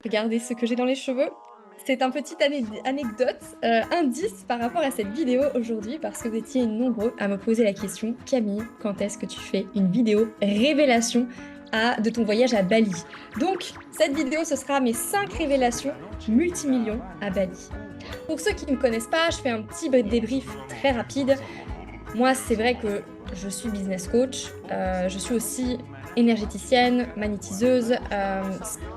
Regardez ce que j'ai dans les cheveux. C'est un petit anecdote, indice par rapport à cette vidéo aujourd'hui parce que vous étiez nombreux à me poser la question: Camille, quand est-ce que tu fais une vidéo révélation de ton voyage à Bali? Donc, cette vidéo, ce sera mes 5 révélations multimillions à Bali. Pour ceux qui ne me connaissent pas, je fais un petit débrief très rapide. Moi, c'est vrai que je suis business coach, je suis aussi énergéticienne, magnétiseuse,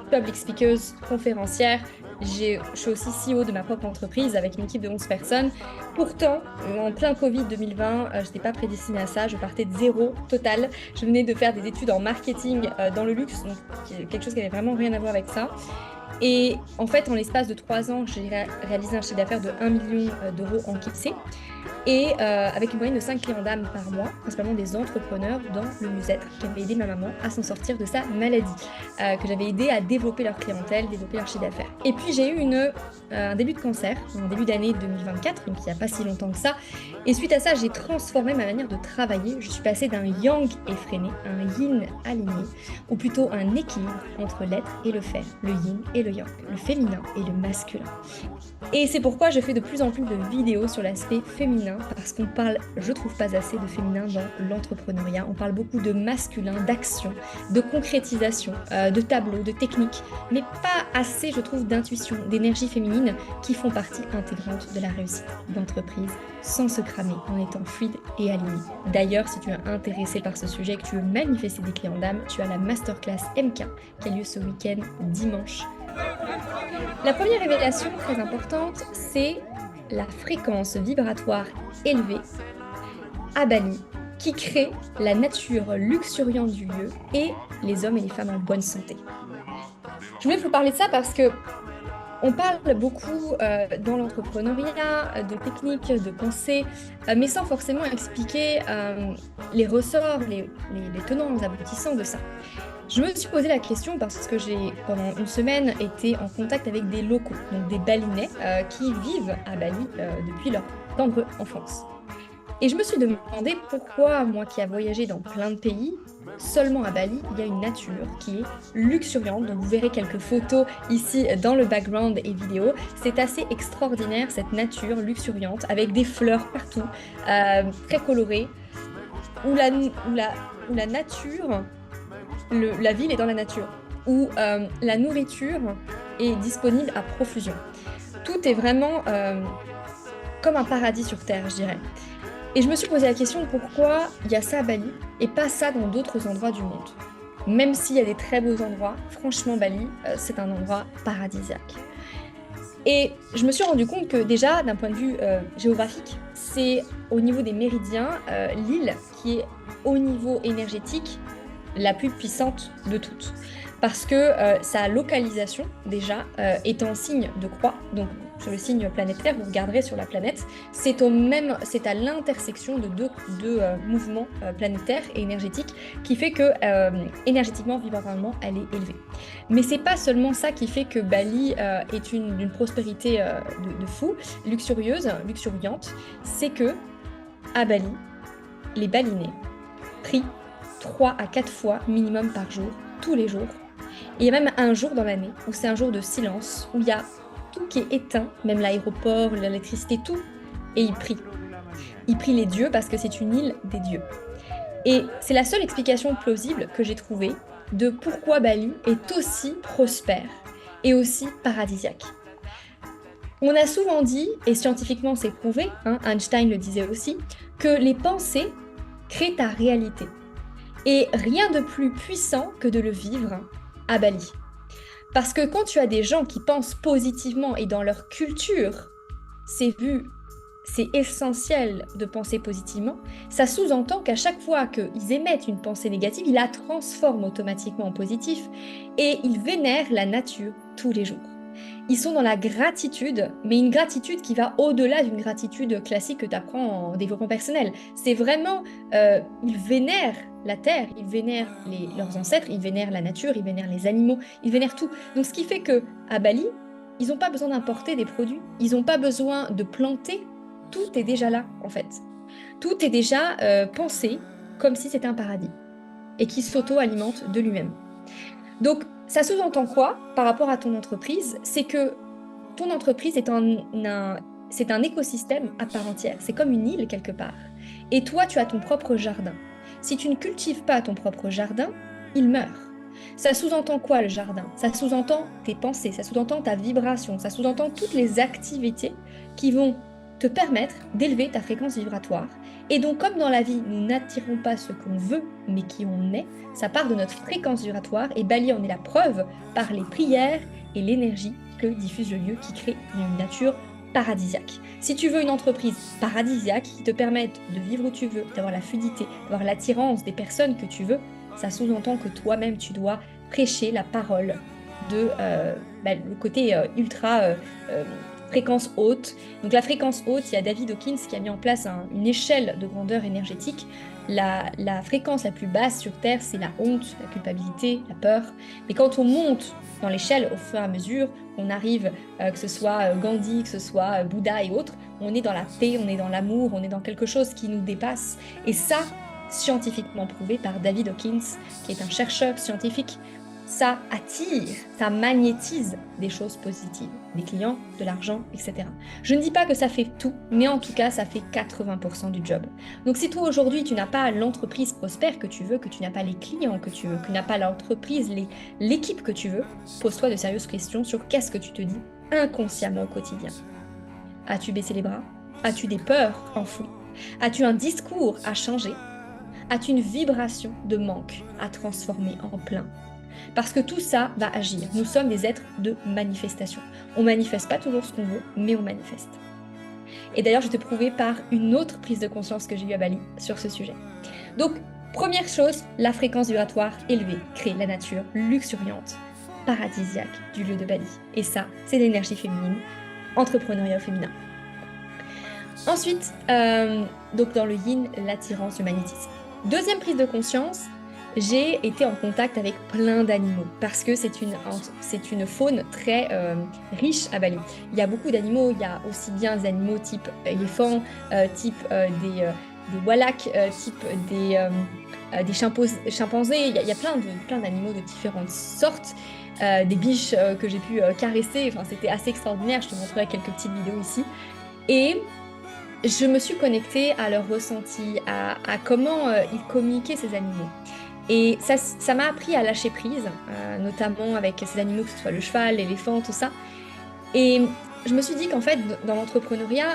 public speaker, conférencière. Je suis aussi CEO de ma propre entreprise avec une équipe de 11 personnes. Pourtant, en plein Covid 2020, je n'étais pas prédestinée à ça, je partais de zéro total. Je venais de faire des études en marketing dans le luxe, donc quelque chose qui n'avait vraiment rien à voir avec ça. Et en fait, en l'espace de 3 ans, j'ai réalisé un chiffre d'affaires de 1 million d'euros encaissés et avec une moyenne de 5 clients d'âme par mois, principalement des entrepreneurs dans le mieux-être, qui avaient aidé ma maman à s'en sortir de sa maladie, que j'avais aidé à développer leur clientèle, développer leur chiffre d'affaires. Et puis j'ai eu un début de cancer, en début d'année 2024, donc il n'y a pas si longtemps que ça. Et suite à ça, j'ai transformé ma manière de travailler. Je suis passée d'un yang effréné à un yin aligné, ou plutôt un équilibre entre l'être et le faire, le yin et le yang, le féminin et le masculin. Et c'est pourquoi je fais de plus en plus de vidéos sur l'aspect féminin, parce qu'on parle, je trouve, pas assez de féminin dans l'entrepreneuriat. On parle beaucoup de masculin, d'action, de concrétisation, de tableau, de technique, mais pas assez, je trouve, d'intuition, d'énergie féminine qui font partie intégrante de la réussite d'entreprise, sans se cramer, en étant fluide et aligné. D'ailleurs, si tu es intéressé par ce sujet et que tu veux manifester des clients d'âme, tu as la masterclass MK qui a lieu ce week-end dimanche. La première révélation très importante, c'est la fréquence vibratoire élevée à Bali qui crée la nature luxuriante du lieu et les hommes et les femmes en bonne santé. Je voulais vous parler de ça parce que on parle beaucoup dans l'entrepreneuriat de techniques, de pensée, mais sans forcément expliquer les ressorts, les tenants, les aboutissants de ça. Je me suis posé la question parce que j'ai, pendant une semaine, été en contact avec des locaux, donc des Balinais, qui vivent à Bali depuis leur tendre enfance. Et je me suis demandé pourquoi, moi qui a voyagé dans plein de pays, seulement à Bali, il y a une nature qui est luxuriante. Donc vous verrez quelques photos ici dans le background et vidéo. C'est assez extraordinaire cette nature luxuriante avec des fleurs partout, très colorées, où la nature, la ville est dans la nature, où la nourriture est disponible à profusion. Tout est vraiment comme un paradis sur Terre, je dirais. Et je me suis posé la question pourquoi il y a ça à Bali et pas ça dans d'autres endroits du monde. Même s'il y a des très beaux endroits, franchement Bali, c'est un endroit paradisiaque. Et je me suis rendu compte que déjà, d'un point de vue géographique, c'est au niveau des méridiens, l'île qui est au niveau énergétique la plus puissante de toutes. Parce que sa localisation, déjà, est en signe de croix, donc sur le signe planétaire, vous regarderez sur la planète, c'est à l'intersection de deux mouvements planétaires et énergétiques qui fait que énergétiquement, vibratoirement, elle est élevée. Mais c'est pas seulement ça qui fait que Bali est d'une prospérité de fou, luxuriante, c'est que à Bali, les Balinais prient 3 à 4 fois minimum par jour, tous les jours. Et il y a même un jour dans l'année où c'est un jour de silence, où il y a tout qui est éteint, même l'aéroport, l'électricité, tout, et ils prient. Ils prient les dieux parce que c'est une île des dieux. Et c'est la seule explication plausible que j'ai trouvée de pourquoi Bali est aussi prospère et aussi paradisiaque. On a souvent dit, et scientifiquement c'est prouvé, Einstein le disait aussi, que les pensées créent ta réalité. Et rien de plus puissant que de le vivre à Bali. Parce que quand tu as des gens qui pensent positivement et dans leur culture, c'est essentiel de penser positivement, ça sous-entend qu'à chaque fois qu'ils émettent une pensée négative, ils la transforment automatiquement en positif et ils vénèrent la nature tous les jours. Ils sont dans la gratitude, mais une gratitude qui va au-delà d'une gratitude classique que tu apprends en développement personnel. C'est vraiment, ils vénèrent la terre, ils vénèrent leurs ancêtres, ils vénèrent la nature, ils vénèrent les animaux, ils vénèrent tout. Donc ce qui fait que à Bali, ils n'ont pas besoin d'importer des produits, ils n'ont pas besoin de planter, tout est déjà là en fait. Tout est déjà pensé comme si c'était un paradis et qui s'auto-alimente de lui-même. Donc Ça sous-entend quoi par rapport à ton entreprise? C'est que ton entreprise est c'est un écosystème à part entière. C'est comme une île quelque part. Et toi, tu as ton propre jardin. Si tu ne cultives pas ton propre jardin, il meurt. Ça sous-entend quoi le jardin? Ça sous-entend tes pensées, ça sous-entend ta vibration, ça sous-entend toutes les activités qui vont te permettre d'élever ta fréquence vibratoire. Et donc, comme dans la vie, nous n'attirons pas ce qu'on veut, mais qui on est, ça part de notre fréquence vibratoire et Bali en est la preuve par les prières et l'énergie que diffuse le lieu qui crée une nature paradisiaque. Si tu veux une entreprise paradisiaque qui te permette de vivre où tu veux, d'avoir la fluidité, d'avoir l'attirance des personnes que tu veux, ça sous-entend que toi-même tu dois prêcher la parole de le côté ultra euh, fréquence haute. Donc la fréquence haute, il y a David Hawkins qui a mis en place une échelle de grandeur énergétique. La fréquence la plus basse sur Terre, c'est la honte, la culpabilité, la peur. Mais quand on monte dans l'échelle au fur et à mesure, on arrive, que ce soit Gandhi, que ce soit Bouddha et autres, on est dans la paix, on est dans l'amour, on est dans quelque chose qui nous dépasse. Et ça, scientifiquement prouvé par David Hawkins, qui est un chercheur scientifique, ça attire, ça magnétise des choses positives, des clients, de l'argent, etc. Je ne dis pas que ça fait tout, mais en tout cas, ça fait 80% du job. Donc si toi aujourd'hui, tu n'as pas l'entreprise prospère que tu veux, que tu n'as pas les clients que tu veux, que tu n'as pas l'entreprise, l'équipe que tu veux, pose-toi de sérieuses questions sur qu'est-ce que tu te dis inconsciemment au quotidien. As-tu baissé les bras? As-tu des peurs enfouies? As-tu un discours à changer? As-tu une vibration de manque à transformer en plein? Parce que tout ça va agir. Nous sommes des êtres de manifestation. On manifeste pas toujours ce qu'on veut, mais on manifeste. Et d'ailleurs, je vais te prouver par une autre prise de conscience que j'ai eue à Bali sur ce sujet. Donc, première chose, la fréquence vibratoire élevée crée la nature luxuriante, paradisiaque du lieu de Bali. Et ça, c'est l'énergie féminine, entrepreneuriat au féminin. Ensuite, donc dans le yin, l'attirance, le magnétisme. Deuxième prise de conscience, j'ai été en contact avec plein d'animaux parce que c'est une faune très riche à Bali. Il y a beaucoup d'animaux, il y a aussi bien des animaux type éléphants, type des wallachs, type des chimpanzés. Il y a plein d'animaux de différentes sortes. Des biches que j'ai pu caresser, enfin, c'était assez extraordinaire, je te montrerai quelques petites vidéos ici. Et je me suis connectée à leur ressenti, à comment ils communiquaient ces animaux. Et ça m'a appris à lâcher prise, notamment avec ces animaux, que ce soit le cheval, l'éléphant, tout ça. Et je me suis dit qu'en fait, dans l'entrepreneuriat,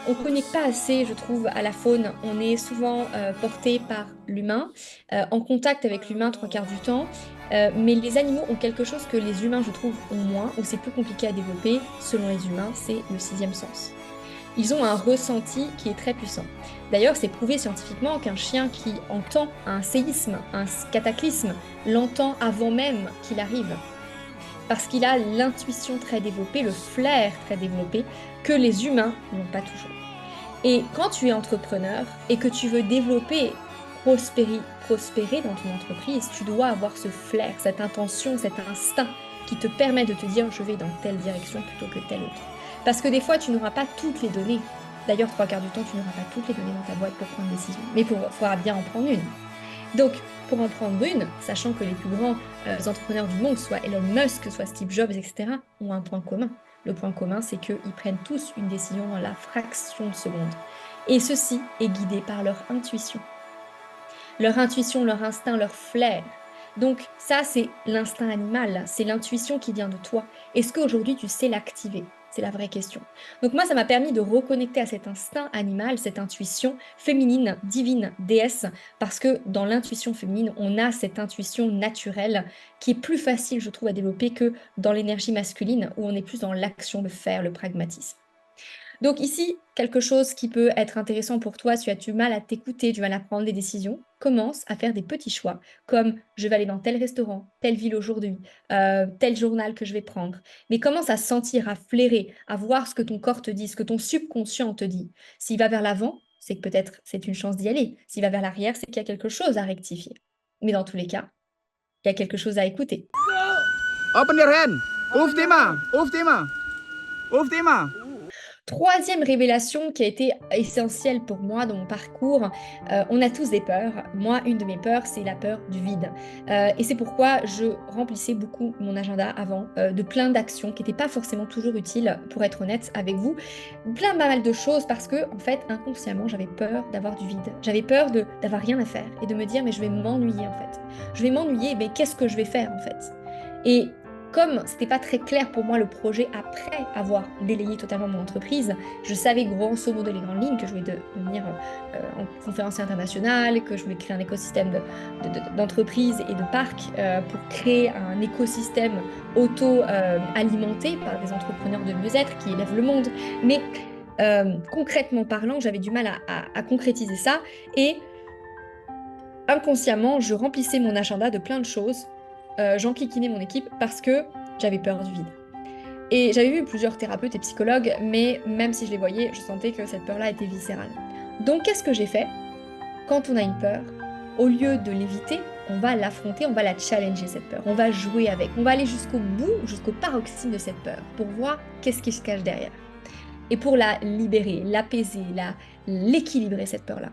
on ne connecte pas assez, je trouve, à la faune. On est souvent porté par l'humain, en contact avec l'humain trois quarts du temps. Mais les animaux ont quelque chose que les humains, je trouve, ont moins, ou c'est plus compliqué à développer. Selon les humains, c'est le sixième sens. Ils ont un ressenti qui est très puissant. D'ailleurs, c'est prouvé scientifiquement qu'un chien qui entend un séisme, un cataclysme, l'entend avant même qu'il arrive. Parce qu'il a l'intuition très développée, le flair très développé, que les humains n'ont pas toujours. Et quand tu es entrepreneur et que tu veux développer, prospérer dans ton entreprise, tu dois avoir ce flair, cette intention, cet instinct qui te permet de te dire je vais dans telle direction plutôt que telle autre. Parce que des fois, tu n'auras pas toutes les données. D'ailleurs, trois quarts du temps, tu n'auras pas toutes les données dans ta boîte pour prendre une décision. Mais il faudra bien en prendre une. Donc, pour en prendre une, sachant que les plus grands entrepreneurs du monde, soit Elon Musk, soit Steve Jobs, etc., ont un point commun. Le point commun, c'est qu'ils prennent tous une décision dans la fraction de seconde. Et ceci est guidé par leur intuition. Leur intuition, leur instinct, leur flair. Donc ça, c'est l'instinct animal, c'est l'intuition qui vient de toi. Est-ce qu'aujourd'hui, tu sais l'activer? C'est la vraie question. Donc moi, ça m'a permis de reconnecter à cet instinct animal, cette intuition féminine, divine, déesse, parce que dans l'intuition féminine, on a cette intuition naturelle qui est plus facile, je trouve, à développer que dans l'énergie masculine, où on est plus dans l'action, le faire, le pragmatisme. Donc ici, quelque chose qui peut être intéressant pour toi, si tu as du mal à t'écouter, du mal à prendre des décisions, commence à faire des petits choix, comme je vais aller dans tel restaurant, telle ville aujourd'hui, tel journal que je vais prendre. Mais commence à sentir, à flairer, à voir ce que ton corps te dit, ce que ton subconscient te dit. S'il va vers l'avant, c'est que peut-être c'est une chance d'y aller. S'il va vers l'arrière, c'est qu'il y a quelque chose à rectifier. Mais dans tous les cas, il y a quelque chose à écouter. Open your hand. Oeftima. Oeftima. Oeftima. Troisième révélation qui a été essentielle pour moi dans mon parcours, on a tous des peurs. Moi, une de mes peurs, c'est la peur du vide. Et c'est pourquoi je remplissais beaucoup mon agenda avant de plein d'actions qui n'étaient pas forcément toujours utiles, pour être honnête avec vous. Plein pas mal de choses parce que, en fait, inconsciemment, j'avais peur d'avoir du vide. J'avais peur d'avoir rien à faire et de me dire, mais je vais m'ennuyer en fait. Je vais m'ennuyer, mais qu'est-ce que je vais faire en fait? Et comme c'était pas très clair pour moi le projet après avoir délayé totalement mon entreprise, je savais grosso modo les grandes lignes que je voulais devenir en conférence internationale, que je voulais créer un écosystème d'entreprises et de parcs pour créer un écosystème auto-alimenté par des entrepreneurs de mieux-être qui élèvent le monde. Mais concrètement parlant, j'avais du mal à concrétiser ça et inconsciemment, je remplissais mon agenda de plein de choses. J'enquiquinais mon équipe parce que j'avais peur du vide. Et j'avais vu plusieurs thérapeutes et psychologues, mais même si je les voyais, je sentais que cette peur-là était viscérale. Donc qu'est-ce que j'ai fait? Quand on a une peur, au lieu de l'éviter, on va l'affronter, on va la challenger cette peur, on va jouer avec, on va aller jusqu'au bout, jusqu'au paroxysme de cette peur pour voir qu'est-ce qui se cache derrière. Et pour la libérer, l'apaiser, l'équilibrer cette peur-là.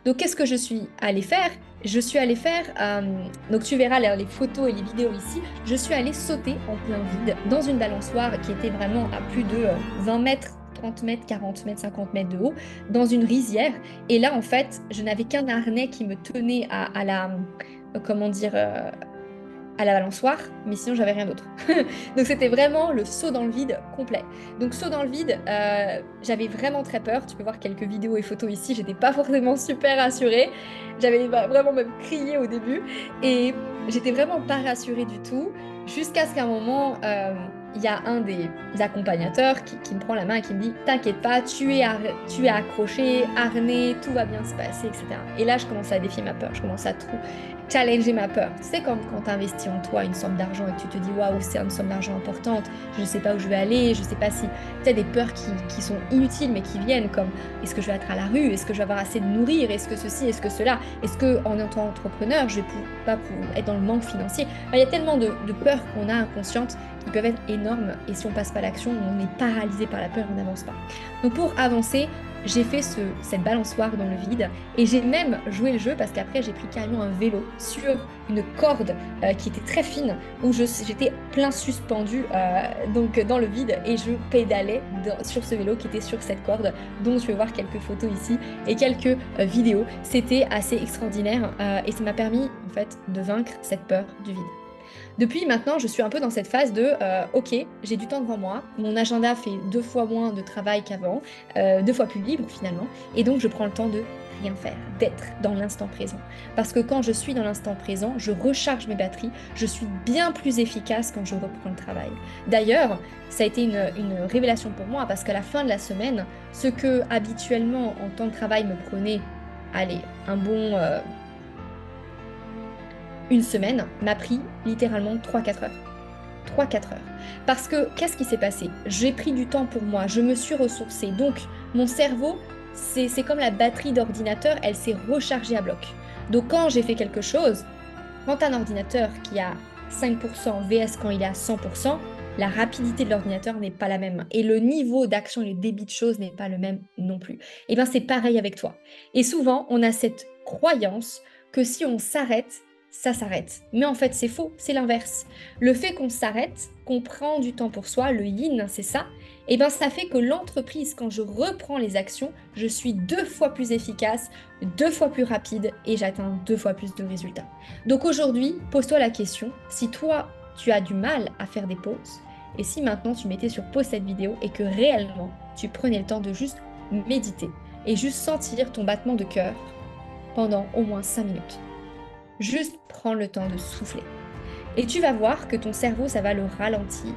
Donc qu'est-ce que je suis allée faire? Je suis allée faire, donc tu verras les photos et les vidéos ici, je suis allée sauter en plein vide dans une balançoire qui était vraiment à plus de 20 mètres, 30 mètres, 40 mètres, 50 mètres de haut, dans une rizière. Et là, en fait, je n'avais qu'un harnais qui me tenait à la, comment dire, à la balançoire, mais sinon j'avais rien d'autre. Donc c'était vraiment le saut dans le vide complet. Donc saut dans le vide, j'avais vraiment très peur. Tu peux voir quelques vidéos et photos ici, j'étais pas forcément super rassurée. J'avais vraiment même crié au début et j'étais vraiment pas rassurée du tout. Jusqu'à ce qu'à un moment, il y a un des accompagnateurs qui me prend la main et qui me dit t'inquiète pas, tu es accroché, harnais, tout va bien se passer, etc. Et là, je commence à défier ma peur, je commence à challenger ma peur. Tu sais, quand tu investis en toi une somme d'argent et que tu te dis waouh, c'est une somme d'argent importante, je ne sais pas où je vais aller, je ne sais pas si tu as des peurs qui sont inutiles mais qui viennent, comme est-ce que je vais être à la rue, est-ce que je vais avoir assez de nourrir, est-ce que ceci, est-ce que cela, est-ce que en tant qu'entrepreneur, je vais pas être dans le manque financier. Enfin, il y a tellement de peurs qu'on a inconscientes qui peuvent être énormes et si on passe pas à l'action, on est paralysé par la peur, on n'avance pas. Donc pour avancer, j'ai fait cette balançoire dans le vide et j'ai même joué le jeu parce qu'après j'ai pris carrément un vélo sur une corde qui était très fine où j'étais plein suspendu donc dans le vide et je pédalais sur ce vélo qui était sur cette corde dont tu peux voir quelques photos ici et quelques vidéos. C'était assez extraordinaire et ça m'a permis en fait de vaincre cette peur du vide. Depuis maintenant, je suis un peu dans cette phase de ok, j'ai du temps devant moi, mon agenda fait 2 fois moins de travail qu'avant, 2 fois plus libre finalement, et donc je prends le temps de rien faire, d'être dans l'instant présent. Parce que quand je suis dans l'instant présent, je recharge mes batteries, je suis bien plus efficace quand je reprends le travail. D'ailleurs, ça a été une révélation pour moi parce qu'à la fin de la semaine, ce que habituellement en temps de travail me prenait, allez, un bon une semaine m'a pris littéralement 3-4 heures. 3-4 heures. Parce que qu'est-ce qui s'est passé? J'ai pris du temps pour moi, je me suis ressourcée. Donc mon cerveau, c'est comme la batterie d'ordinateur, elle s'est rechargée à bloc. Donc quand j'ai fait quelque chose, quand un ordinateur qui a 5% vs quand il est à 100%, la rapidité de l'ordinateur n'est pas la même. Et le niveau d'action et le débit de choses n'est pas le même non plus. Et bien c'est pareil avec toi. Et souvent, on a cette croyance que si on s'arrête, ça s'arrête. Mais en fait, c'est faux, c'est l'inverse. Le fait qu'on s'arrête, qu'on prend du temps pour soi, le yin, c'est ça, et bien ça fait que l'entreprise, quand je reprends les actions, je suis 2 fois plus efficace, 2 fois plus rapide et j'atteins 2 fois plus de résultats. Donc aujourd'hui, pose-toi la question, si toi, tu as du mal à faire des pauses, et si maintenant tu mettais sur pause cette vidéo et que réellement, tu prenais le temps de juste méditer et juste sentir ton battement de cœur pendant au moins 5 minutes. Juste prends le temps de souffler. Et tu vas voir que ton cerveau, ça va le ralentir.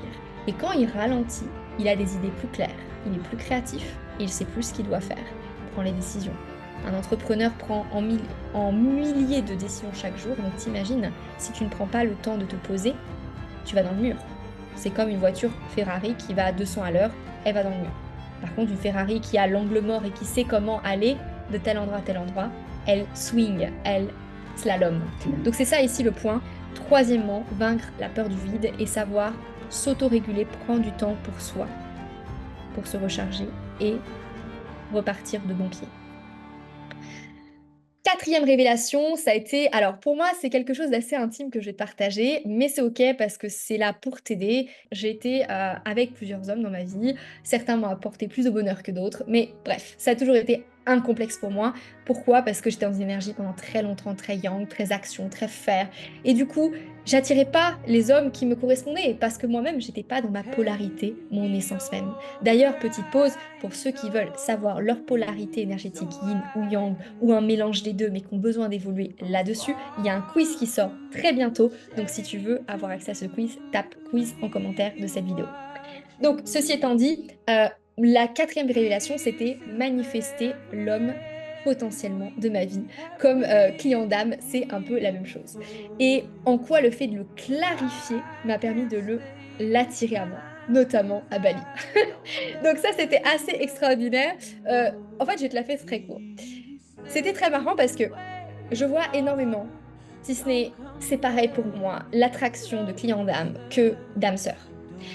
Et quand il ralentit, il a des idées plus claires, il est plus créatif, il sait plus ce qu'il doit faire. Il prend les décisions. Un entrepreneur prend en milliers de décisions chaque jour. Donc t'imagines, si tu ne prends pas le temps de te poser, tu vas dans le mur. C'est comme une voiture Ferrari qui va à 200 à l'heure, elle va dans le mur. Par contre, une Ferrari qui a l'angle mort et qui sait comment aller de tel endroit à tel endroit, elle swing, elle slalom. Donc c'est ça ici le point. Troisièmement, vaincre la peur du vide et savoir s'autoréguler, prendre du temps pour soi, pour se recharger et repartir de bon pied. Quatrième révélation, ça a été, alors pour moi, c'est quelque chose d'assez intime que je vais te partager, mais c'est ok parce que c'est là pour t'aider. J'ai été avec plusieurs hommes dans ma vie, certains m'ont apporté plus de bonheur que d'autres, mais bref, ça a toujours été un complexe pour moi. Pourquoi? Parce que j'étais dans une énergie pendant très longtemps, très yang, très action, très faire, et du coup, j'attirais pas les hommes qui me correspondaient parce que moi-même, j'étais pas dans ma polarité, mon essence même. D'ailleurs, petite pause, pour ceux qui veulent savoir leur polarité énergétique, yin ou yang, ou un mélange des deux, mais qui ont besoin d'évoluer là-dessus, il y a un quiz qui sort très bientôt. Donc, si tu veux avoir accès à ce quiz, tape quiz en commentaire de cette vidéo. Donc, ceci étant dit, la quatrième révélation, c'était manifester l'homme potentiellement de ma vie. Comme client d'âme, c'est un peu la même chose. Et en quoi le fait de le clarifier m'a permis de l'attirer à moi, notamment à Bali. Donc ça, c'était assez extraordinaire. En fait, je vais te la faire très court. C'était très marrant parce que je vois énormément, si ce n'est, c'est pareil pour moi, l'attraction de client d'âme que d'âme sœur.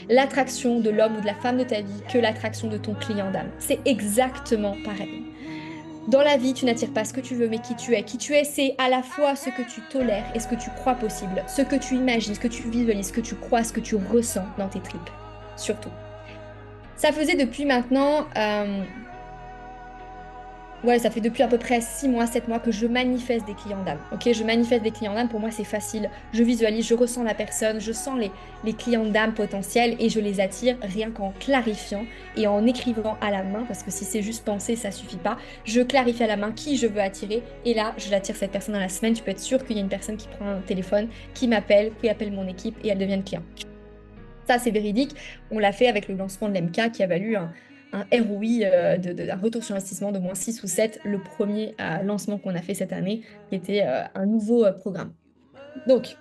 L'attraction de l'homme ou de la femme de ta vie que l'attraction de ton client d'âme. C'est exactement pareil. Dans la vie, tu n'attires pas ce que tu veux, mais qui tu es. Qui tu es, c'est à la fois ce que tu tolères et ce que tu crois possible, ce que tu imagines, ce que tu visualises, ce que tu crois, ce que tu ressens dans tes tripes. Surtout. Ça faisait depuis maintenant ouais, ça fait depuis à peu près 6 mois, 7 mois que je manifeste des clients d'âme. Ok, je manifeste des clients d'âme. Pour moi, c'est facile. Je visualise, je ressens la personne, je sens les clients d'âme potentiels et je les attire rien qu'en clarifiant et en écrivant à la main. Parce que si c'est juste penser, ça suffit pas. Je clarifie à la main qui je veux attirer et là, je l'attire cette personne dans la semaine. Tu peux être sûr qu'il y a une personne qui prend un téléphone, qui m'appelle, qui appelle mon équipe et elle devient client. Ça, c'est véridique. On l'a fait avec le lancement de l'MK qui a valu un ROI, un retour sur investissement de moins 6 ou 7, le premier lancement qu'on a fait cette année, qui était un nouveau programme. Donc,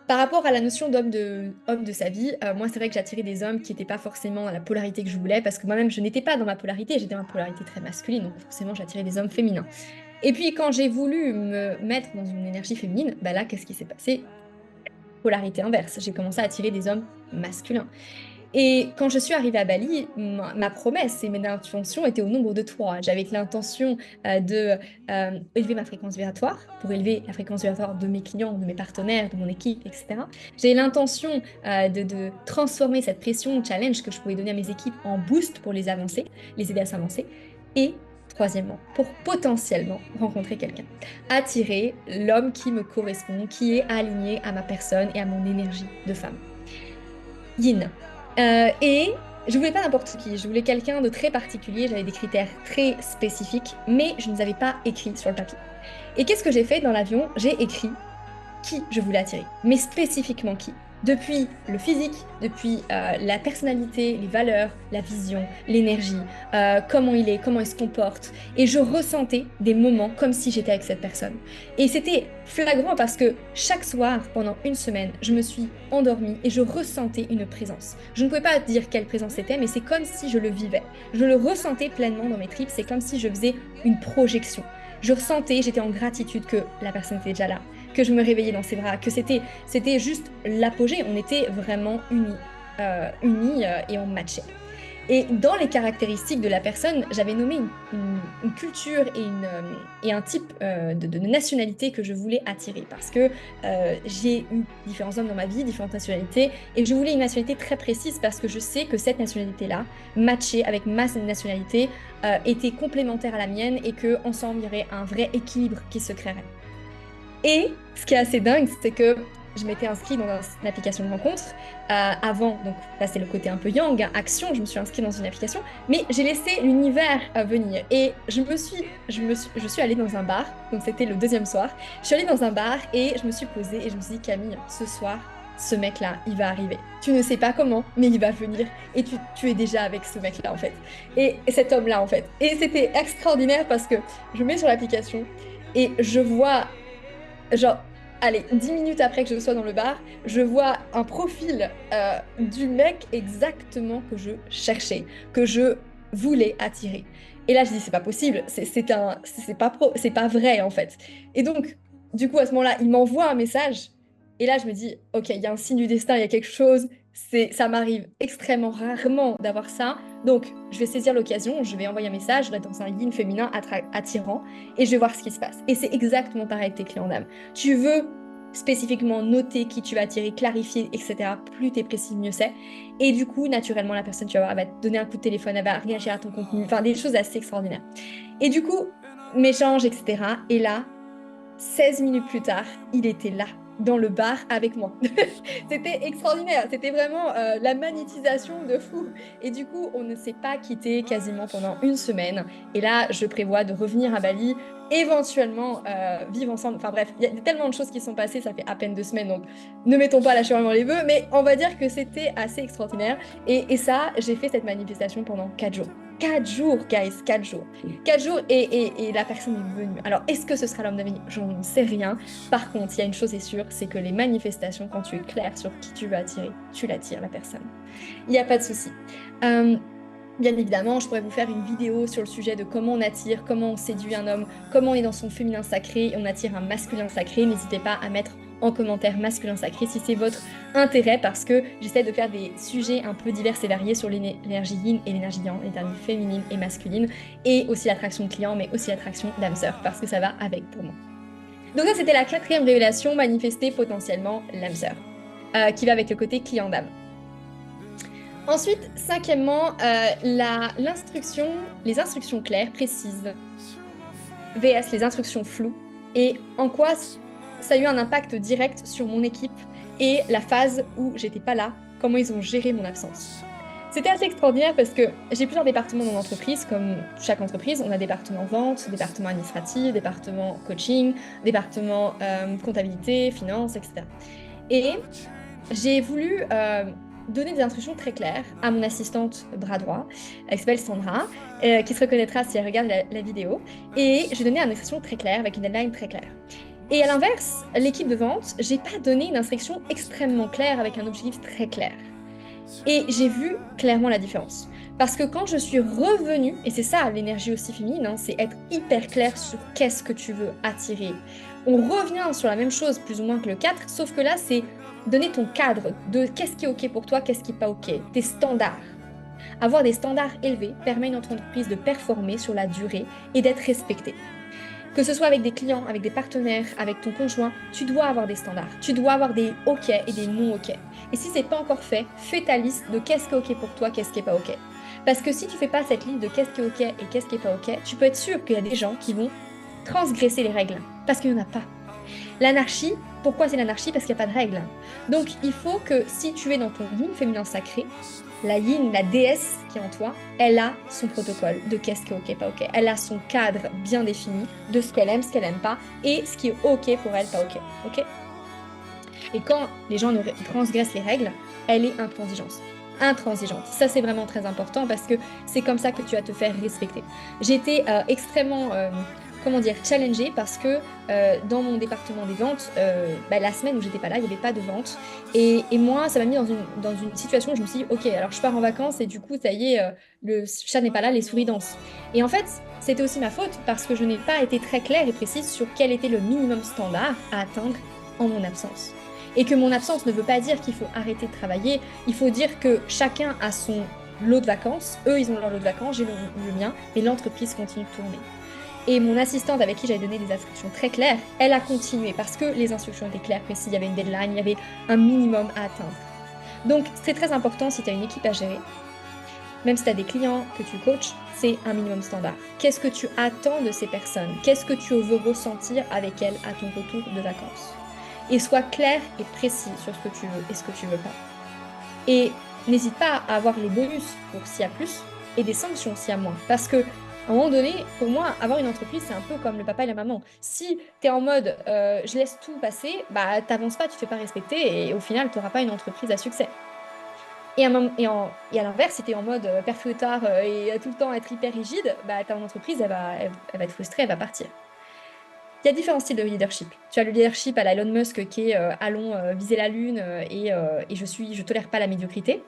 par rapport à la notion homme de sa vie, moi, c'est vrai que j'attirais des hommes qui n'étaient pas forcément dans la polarité que je voulais, parce que moi-même, je n'étais pas dans ma polarité, j'étais dans ma polarité très masculine, donc forcément, j'attirais des hommes féminins. Et puis, quand j'ai voulu me mettre dans une énergie féminine, bah là, qu'est-ce qui s'est passé? Polarité inverse. J'ai commencé à attirer des hommes masculins. Et quand je suis arrivée à Bali, ma promesse et mes intentions étaient au nombre de 3. J'avais l'intention de élever ma fréquence vibratoire pour élever la fréquence vibratoire de mes clients, de mes partenaires, de mon équipe, etc. J'ai l'intention de transformer cette pression challenge que je pouvais donner à mes équipes en boost pour les avancer, les aider à s'avancer. Et troisièmement, pour potentiellement rencontrer quelqu'un. Attirer l'homme qui me correspond, qui est aligné à ma personne et à mon énergie de femme. Yin. Et je voulais pas n'importe qui, je voulais quelqu'un de très particulier, j'avais des critères très spécifiques, mais je ne les avais pas écrits sur le papier. Et qu'est-ce que j'ai fait dans l'avion? J'ai écrit qui je voulais attirer, mais spécifiquement qui. Depuis le physique, depuis la personnalité, les valeurs, la vision, l'énergie, comment il est, comment il se comporte. Et je ressentais des moments comme si j'étais avec cette personne. Et c'était flagrant parce que chaque soir, pendant une semaine, je me suis endormie et je ressentais une présence. Je ne pouvais pas dire quelle présence c'était, mais c'est comme si je le vivais. Je le ressentais pleinement dans mes tripes, c'est comme si je faisais une projection. Je ressentais, j'étais en gratitude que la personne était déjà là, que je me réveillais dans ses bras, que c'était juste l'apogée. On était vraiment unis et on matchait. Et dans les caractéristiques de la personne, j'avais nommé une culture et un type de nationalité que je voulais attirer parce que j'ai eu différents hommes dans ma vie, différentes nationalités, et je voulais une nationalité très précise parce que je sais que cette nationalité-là, matchée avec ma nationalité, était complémentaire à la mienne et qu'ensemble, il y aurait un vrai équilibre qui se créerait. Et ce qui est assez dingue, c'est que je m'étais inscrite dans une application de rencontre avant, donc là c'est le côté un peu yang, hein, action, je me suis inscrite dans une application, mais j'ai laissé l'univers venir et je suis allée dans un bar, donc c'était le deuxième soir, je suis allée dans un bar et je me suis posée et je me suis dit Camille, ce soir, ce mec-là, il va arriver. Tu ne sais pas comment, mais il va venir et tu es déjà avec ce mec-là en fait, et cet homme-là en fait. Et c'était extraordinaire parce que je mets sur l'application et je vois genre, allez, 10 minutes après que je sois dans le bar, je vois un profil du mec exactement que je cherchais, que je voulais attirer. Et là, je dis, c'est pas possible, c'est pas vrai en fait. Et donc, du coup, à ce moment-là, il m'envoie un message. Et là, je me dis, ok, il y a un signe du destin, il y a quelque chose Ça m'arrive extrêmement rarement d'avoir ça. Donc, je vais saisir l'occasion, je vais envoyer un message, je vais être dans un yin féminin attirant et je vais voir ce qui se passe. Et c'est exactement pareil avec tes clients d'âme. Tu veux spécifiquement noter qui tu vas attirer, clarifier, etc. Plus t'es précis, mieux c'est. Et du coup, naturellement, la personne, tu vas voir, elle va te donner un coup de téléphone, elle va réagir à ton contenu, enfin des choses assez extraordinaires. Et du coup, m'échange, etc. Et là, 16 minutes plus tard, il était là, dans le bar avec moi. C'était extraordinaire, c'était vraiment la magnétisation de fou. Et du coup, on ne s'est pas quitté quasiment pendant une semaine. Et là, je prévois de revenir à Bali, éventuellement vivre ensemble. Enfin bref, il y a tellement de choses qui sont passées, ça fait à peine 2 semaines, donc ne mettons pas la charrue avant les bœufs, mais on va dire que c'était assez extraordinaire. Et ça, j'ai fait cette manifestation pendant 4 jours. 4 jours, guys, 4 jours. 4 jours et la personne est venue. Alors, est-ce que ce sera l'homme de ma vie? J'en sais rien. Par contre, il y a une chose est sûre, c'est que les manifestations, quand tu es clair sur qui tu veux attirer, tu l'attires, la personne. Il n'y a pas de souci. Euh, Bien évidemment, je pourrais vous faire une vidéo sur le sujet de comment on attire, comment on séduit un homme, comment on est dans son féminin sacré et on attire un masculin sacré. N'hésitez pas à mettre en commentaire masculin sacré si c'est votre intérêt parce que j'essaie de faire des sujets un peu divers et variés sur l'énergie yin et l'énergie yang, l'énergie féminine et masculine et aussi l'attraction de clients mais aussi l'attraction d'âme sœur parce que ça va avec pour moi. Donc ça c'était la 4e révélation manifester potentiellement l'âme sœur qui va avec le côté client d'âme. Ensuite, 5e, les instructions claires, précises, vs les instructions floues, et en quoi ça a eu un impact direct sur mon équipe et la phase où j'étais pas là, comment ils ont géré mon absence. C'était assez extraordinaire parce que j'ai plusieurs départements dans l'entreprise, comme chaque entreprise, on a département vente, département administratif, département coaching, département comptabilité, finance, etc. Et j'ai voulu donner des instructions très claires à mon assistante bras droit, qui s'appelle Sandra, qui se reconnaîtra si elle regarde la vidéo. Et j'ai donné une instruction très claire, avec une deadline très claire. Et à l'inverse, l'équipe de vente, j'ai pas donné une instruction extrêmement claire avec un objectif très clair. Et j'ai vu clairement la différence. Parce que quand je suis revenue, et c'est ça l'énergie aussi féminine, hein, c'est être hyper clair sur qu'est-ce que tu veux attirer. On revient sur la même chose plus ou moins que le 4, sauf que là c'est donner ton cadre de qu'est-ce qui est OK pour toi, qu'est-ce qui n'est pas OK, tes standards. Avoir des standards élevés permet à une entreprise de performer sur la durée et d'être respectée. Que ce soit avec des clients, avec des partenaires, avec ton conjoint, tu dois avoir des standards. Tu dois avoir des OK et des non OK. Et si c'est pas encore fait, fais ta liste de qu'est-ce qui est OK pour toi, qu'est-ce qui est pas OK. Parce que si tu fais pas cette liste de qu'est-ce qui est OK et qu'est-ce qui est pas OK, tu peux être sûr qu'il y a des gens qui vont transgresser les règles. Parce qu'il n'y en a pas. L'anarchie, pourquoi c'est l'anarchie? Parce qu'il n'y a pas de règles. Donc il faut que si tu es dans ton yin féminin sacré, la yin, la déesse qui est en toi, elle a son protocole de qu'est-ce qui est ok, pas ok. Elle a son cadre bien défini de ce qu'elle aime pas, et ce qui est ok pour elle, pas ok. Ok. Et quand les gens ne transgressent les règles, elle est intransigeante. Ça, c'est vraiment très important parce que c'est comme ça que tu vas te faire respecter. J'ai été extrêmement challengée parce que dans mon département des ventes, la semaine où j'étais pas là, il n'y avait pas de vente. Et moi, ça m'a mis dans une situation où je me suis dit, ok, alors je pars en vacances et du coup, ça y est, le chat n'est pas là, les souris dansent. Et en fait, c'était aussi ma faute parce que je n'ai pas été très claire et précise sur quel était le minimum standard à atteindre en mon absence. Et que mon absence ne veut pas dire qu'il faut arrêter de travailler, il faut dire que chacun a son lot de vacances, eux ils ont leur lot de vacances, j'ai le mien, et l'entreprise continue de tourner. Et mon assistante avec qui j'avais donné des instructions très claires, elle a continué parce que les instructions étaient claires, précises, il y avait une deadline, il y avait un minimum à atteindre. Donc c'est très important si tu as une équipe à gérer, même si tu as des clients que tu coaches, c'est un minimum standard. Qu'est-ce que tu attends de ces personnes? Qu'est-ce que tu veux ressentir avec elles à ton retour de vacances? Et sois clair et précis sur ce que tu veux et ce que tu veux pas. Et n'hésite pas à avoir les bonus pour s'il y a plus et des sanctions s'il y a moins. Parce que à un moment donné, pour moi, avoir une entreprise, c'est un peu comme le papa et la maman. Si tu es en mode je laisse tout passer, bah t'avances pas, tu te fais pas respecter et au final, tu n'auras pas une entreprise à succès. Et à l'inverse, si tu es en mode père fouettard et tout le temps être hyper rigide, bah ta entreprise, elle va être frustrée, elle va partir. Il y a différents styles de leadership. Tu as le leadership à la Elon Musk qui est allons viser la lune et je tolère pas la médiocrité.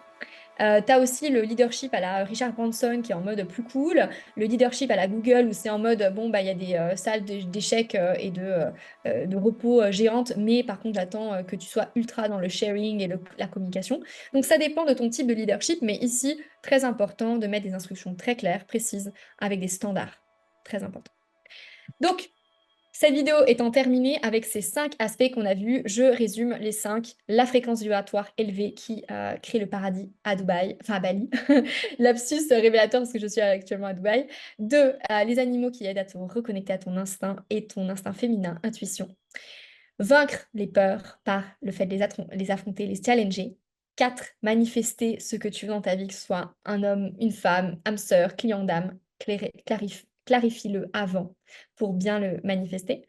Tu as aussi le leadership à la Richard Branson qui est en mode plus cool, le leadership à la Google où c'est en mode, bon, bah, il y a des salles d'échecs et de repos géantes, mais par contre, j'attends que tu sois ultra dans le sharing et la communication. Donc, ça dépend de ton type de leadership, mais ici, très important de mettre des instructions très claires, précises, avec des standards. Très important. Donc, cette vidéo étant terminée avec ces 5 aspects qu'on a vus, je résume les 5. La fréquence vibratoire élevée qui crée le paradis à Dubaï, enfin à Bali. Lapsus révélateur parce que je suis actuellement à Dubaï. 2, les animaux qui aident à te reconnecter à ton instinct et ton instinct féminin, intuition. Vaincre les peurs par le fait de les affronter, les challenger. 4, manifester ce que tu veux dans ta vie, que ce soit un homme, une femme, âme sœur, client d'âme. Clarifie-le avant pour bien le manifester.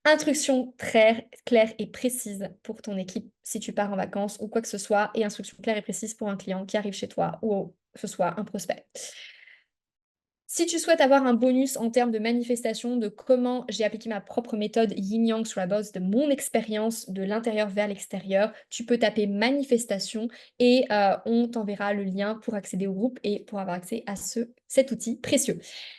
Instructions très claires et précises pour ton équipe si tu pars en vacances ou quoi que ce soit, et instructions claires et précises pour un client qui arrive chez toi ou que ce soit un prospect. Si tu souhaites avoir un bonus en termes de manifestation de comment j'ai appliqué ma propre méthode Yin-Yang sur la base de mon expérience de l'intérieur vers l'extérieur, tu peux taper manifestation et on t'enverra le lien pour accéder au groupe et pour avoir accès à cet outil précieux.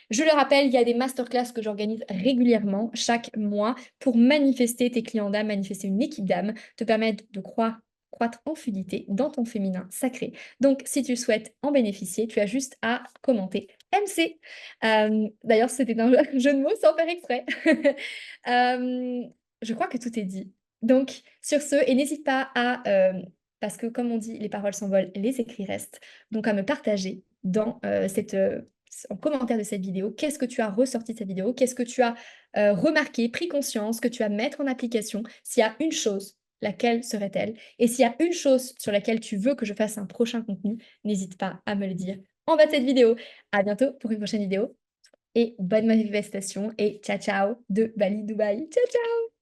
Je le rappelle, il y a des masterclass que j'organise régulièrement chaque mois pour manifester tes clients d'âme, manifester une équipe d'âme, te permettre de croître en fluidité dans ton féminin sacré. Donc, si tu souhaites en bénéficier, tu as juste à commenter MC. D'ailleurs, c'était un jeu de mots sans faire exprès. Euh, je crois que tout est dit. Donc, sur ce, et n'hésite pas parce que comme on dit, les paroles s'envolent, les écrits restent, donc à me partager dans en commentaire de cette vidéo, qu'est-ce que tu as ressorti de cette vidéo, qu'est-ce que tu as remarqué, pris conscience, que tu vas mettre en application, s'il y a une chose, laquelle serait-elle? Et s'il y a une chose sur laquelle tu veux que je fasse un prochain contenu, n'hésite pas à me le dire en bas de cette vidéo. À bientôt pour une prochaine vidéo et bonne manifestation et ciao ciao de Bali Dubaï. Ciao ciao!